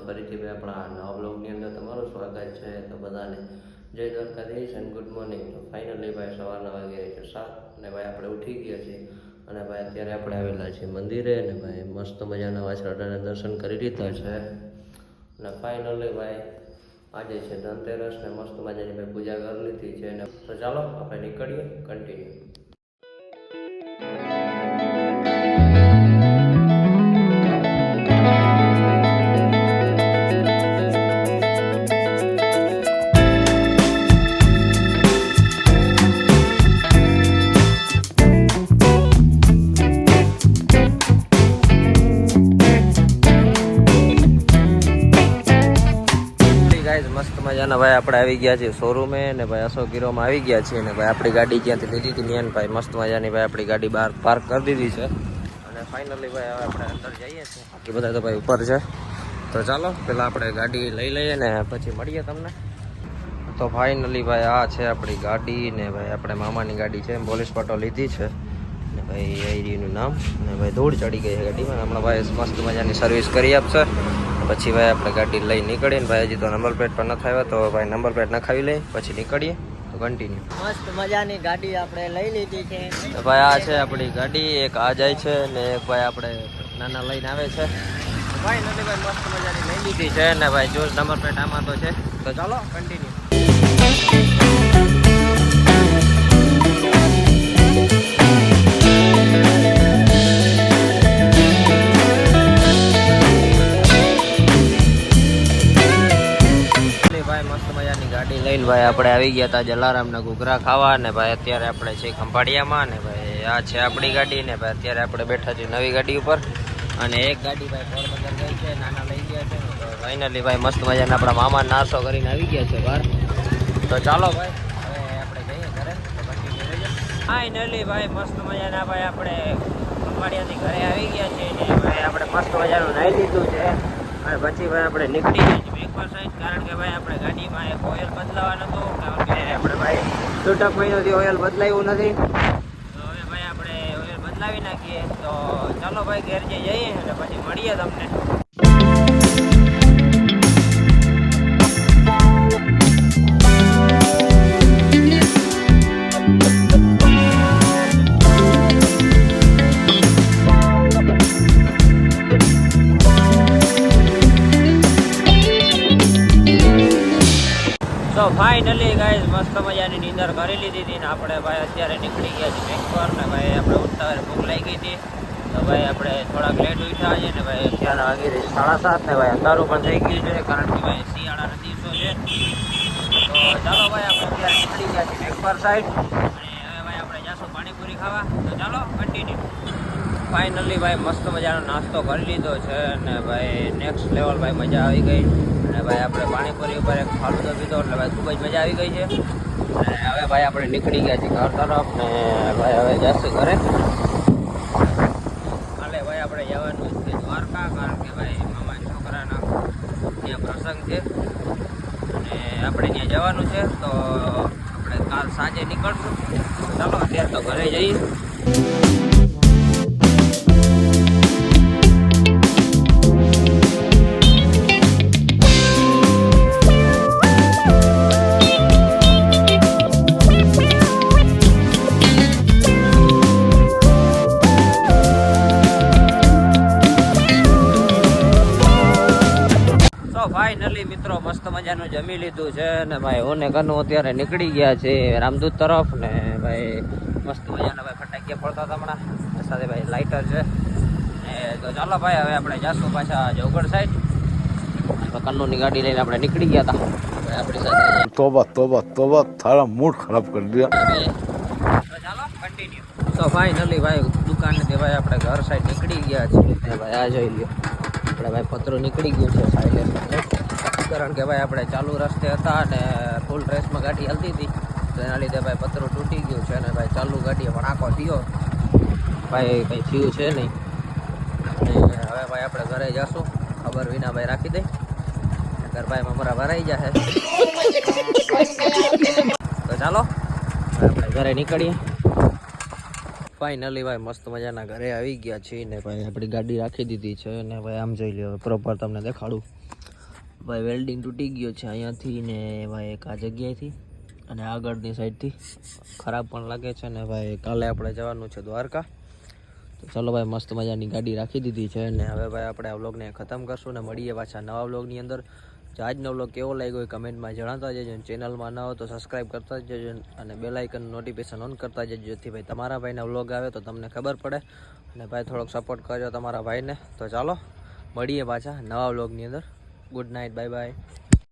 ફરીથી ભાઈ આપણા નવા બ્લોગની અંદર તમારું સ્વાગત છે. તો બધાને જય દ્વારકાધીશ એન્ડ ગુડ મોર્નિંગ. તો ફાઇનલી ભાઈ સવારના વાગે છે 7 અને ભાઈ આપણે ઉઠી ગયા છીએ અને ભાઈ અત્યારે આપણે આવેલા છીએ મંદિરે અને ભાઈ મસ્ત મજાના વાછરડાના દર્શન કરી લીધા છે અને ફાઇનલી ભાઈ આજે છે ધનતેરસ ને મસ્ત મજાની ભાઈ પૂજા કરી લીધી છે. અને તો ચાલો આપણે નીકળીએ કન્ટિન્યુ. મસ્ત મજાના ભાઈ આપણે આવી ગયા છીએ શોરૂમે ને ભાઈ અશોક હીરોમાં આવી ગયા છીએ ને ભાઈ આપણી ગાડી જ્યાંથી લીધી હતી ત્યાં ભાઈ મસ્ત મજાની ભાઈ આપણી ગાડી બહાર પાર્ક કરી દીધી છે અને ફાઇનલી ભાઈ હવે આપણે અંદર જઈએ છીએ. બાકી બધા તો ભાઈ ઉપર છે. તો ચાલો પહેલાં આપણે ગાડી લઈ લઈએ ને પછી મળીએ તમને. તો ફાઇનલી ભાઈ આ છે આપણી ગાડી ને ભાઈ આપણે મામાની ગાડી છે પોલીસ પટ્ટો લીધી છે ને ભાઈ એરીનું નામ ને ભાઈ ધૂળ ચડી ગઈ છે ગાડીમાં. હમણાં ભાઈ મસ્ત મજાની સર્વિસ કરી આપશે પછી ભાઈ આપણે ગાડી લઈ નીકળીએ ને ભાઈ હજી તો નંબર પ્લેટ પર નથી આવ્યા તો ભાઈ નંબર પ્લેટ નખાવી લઈએ પછી નીકળીએ. તો કન્ટિન્યુ. મસ્ત મજાની ગાડી આપણે લઈ લીધી છે. તો ભાઈ આ છે આપણી ગાડી, એક આ જાય છે ને એક ભાઈ આપણે નાના લઈને આવે છે. ભાઈ નથી ભાઈ મસ્ત મજાની લઈ લીધી છે ને ભાઈ જો નંબર પ્લેટ આમાં તો છે. તો ચાલો કન્ટિન્યુ. ગાડી લઈને ભાઈ આપણે આવી ગયા હતા જલારામના ઘૂઘરા ખાવા ને ભાઈ અત્યારે આપણે છે ખંભાળિયામાં ને ભાઈ આ છે આપણી ગાડી ને ભાઈ અત્યારે આપણે બેઠા છીએ નવી ગાડી ઉપર અને એક ગાડી ભાઈ પોરબંદર ગઈ છે નાના લઈ ગયા છે. તો ફાઇનલી ભાઈ મસ્ત મજાના આપણા મામા નાસ્તો કરીને આવી ગયા છે બહાર. તો ચાલો ભાઈ હવે આપણે જઈએ ઘરે. ફાઇનલી ભાઈ મસ્ત મજાના ભાઈ આપણે ખંભાળિયાથી ઘરે આવી ગયા છીએ ને ભાઈ આપણે મસ્ત મજાનું નાહી લીધું છે અને પછી ભાઈ આપણે નીકળી ગયા છીએ સાઈડ કારણ કે ભાઈ આપણે ગાડીમાં એક ઓઇલ બદલાવાનું હતું કારણ કે આપણે ભાઈ છૂટક મહિનોથી ઓઇલ બદલાવ્યું નથી તો હવે ભાઈ આપણે ઓઇલ બદલાવી નાખીએ. તો ચાલો ભાઈ ઘેર જઈએ અને પછી મળીએ તમને. તો ફાઇનલી ગાઈઝ મસ્ત મજાની નીંદર કરી લીધી હતી ને આપણે ભાઈ અત્યારે નીકળી ગયા છીએ બેંક પર ને ભાઈ આપણે ઉઠતા ભૂખ લાગી ગઈ હતી તો ભાઈ આપણે થોડાક લેટ ઉઠ્યા છે ને ભાઈ અત્યારે વાગી રહી 7:30 ને ભાઈ અંધારું પણ થઈ ગયું છે કારણ કે ભાઈ શિયાળાના દિવસો છે. તો ચાલો ભાઈ આપણે અત્યારે નીકળી ગયા છીએ બેંક પર સાઈડ અને હવે ભાઈ આપણે જાશું પાણીપુરી ખાવા. તો ચાલો કન્ટિન્યુ. ફાઇનલી ભાઈ મસ્ત મજાનો નાસ્તો કરી લીધો છે ને ભાઈ નેક્સ્ટ લેવલ ભાઈ મજા આવી ગઈ અને ભાઈ આપણે પાણીપુરી ઉપર એક ફાલુદો પીધો એટલે ભાઈ ખૂબ જ મજા આવી ગઈ છે. અને હવે ભાઈ આપણે નીકળી ગયા છીએ ઘર તરફ ને ભાઈ હવે જશું ઘરે. કાલે ભાઈ આપણે જવાનું છે દ્વારકા કારણ કે ભાઈ મામા છોકરાના ત્યાં પ્રસંગ છે અને આપણે ત્યાં જવાનું છે. તો આપણે કાલ સાંજે નીકળશું. ચાલો અત્યારે તો ઘરે જઈએ. ફાઇનલી મિત્રો મસ્ત મજાનું જમી લીધું છે ને ભાઈ ઓને કનું અત્યારે નીકળી ગયા છે રામદૂત તરફ ને ભાઈ મસ્ત મજાના ભાઈ ફટાકિયા પડતા હતા હમણાં સાથે ભાઈ લાઇટર છે ને. તો ચાલો ભાઈ હવે આપણે જાશું પાછા જવગઢ સાઈડ. તો કન્નુની ગાડી લઈને આપણે નીકળી ગયા હતા આપણી સાથે. તોબા તોબા તોબા તારા મૂડ ખરાબ કરી દીધા. તો ચાલો કન્ટિન્યુ. તો ફાઇનલી ભાઈ દુકાનેથી ભાઈ આપણે ઘર સાઈડ નીકળી ગયા છીએ ભાઈ આ જોઈ લ્યો આપણે ભાઈ પતરો નીકળી ગયું છે સાઈલેન્સ કારણ કે ભાઈ આપણે ચાલુ રસ્તે હતા અને ફૂલ રેસમાં ગાડી હાલતી હતી તો એના લીધે ભાઈ પતરો તૂટી ગયું છે અને ભાઈ ચાલુ ગાડીએ પણ આંખો થયો ભાઈ કંઈ થયું છે નહીં. હવે ભાઈ આપણે ઘરે જશું ખબર વિના ભાઈ રાખી દઈ ઘર ભાઈ અમારા ભરાઈ જશે. તો ચાલો આપણે ઘરે નીકળીએ. ફાઇનલી ભાઈ મસ્ત મજાના ઘરે આવી ગયા છીએ ને ભાઈ આપણી ગાડી રાખી દીધી છે ને ભાઈ આમ જોઈ લો પ્રોપર તમને દેખાડું ભાઈ વેલ્ડિંગ તૂટી ગયો છે અહીંયાથી ને ભાઈ એક આ જગ્યાએથી અને આગળની સાઈડથી ખરાબ પણ લાગે છે ને ભાઈ કાલે આપણે જવાનું છે દ્વારકા. તો ચાલો ભાઈ મસ્ત મજાની ગાડી રાખી દીધી છે ને હવે ભાઈ આપણે આ વ્લોગને ખતમ કરશું ને મળીએ પાછા નવા વ્લોગની અંદર. જો આજનો વ્લોગ કેવો લાગ્યો એ કમેન્ટમાં જણાવતા જજો. ચેનલમાં ન હો તો સબસ્ક્રાઈબ કરતા જજો અને બેલ આઇકન નોટિફિકેશન ઓન કરતા જજો જેથી ભાઈ તમારા ભાઈના વ્લોગ આવે તો તમને ખબર પડે. અને ભાઈ થોડોક સપોર્ટ કરજો તમારા ભાઈને. તો ચાલો મળીએ પાછા નવા વ્લોગની અંદર. Good night, bye bye.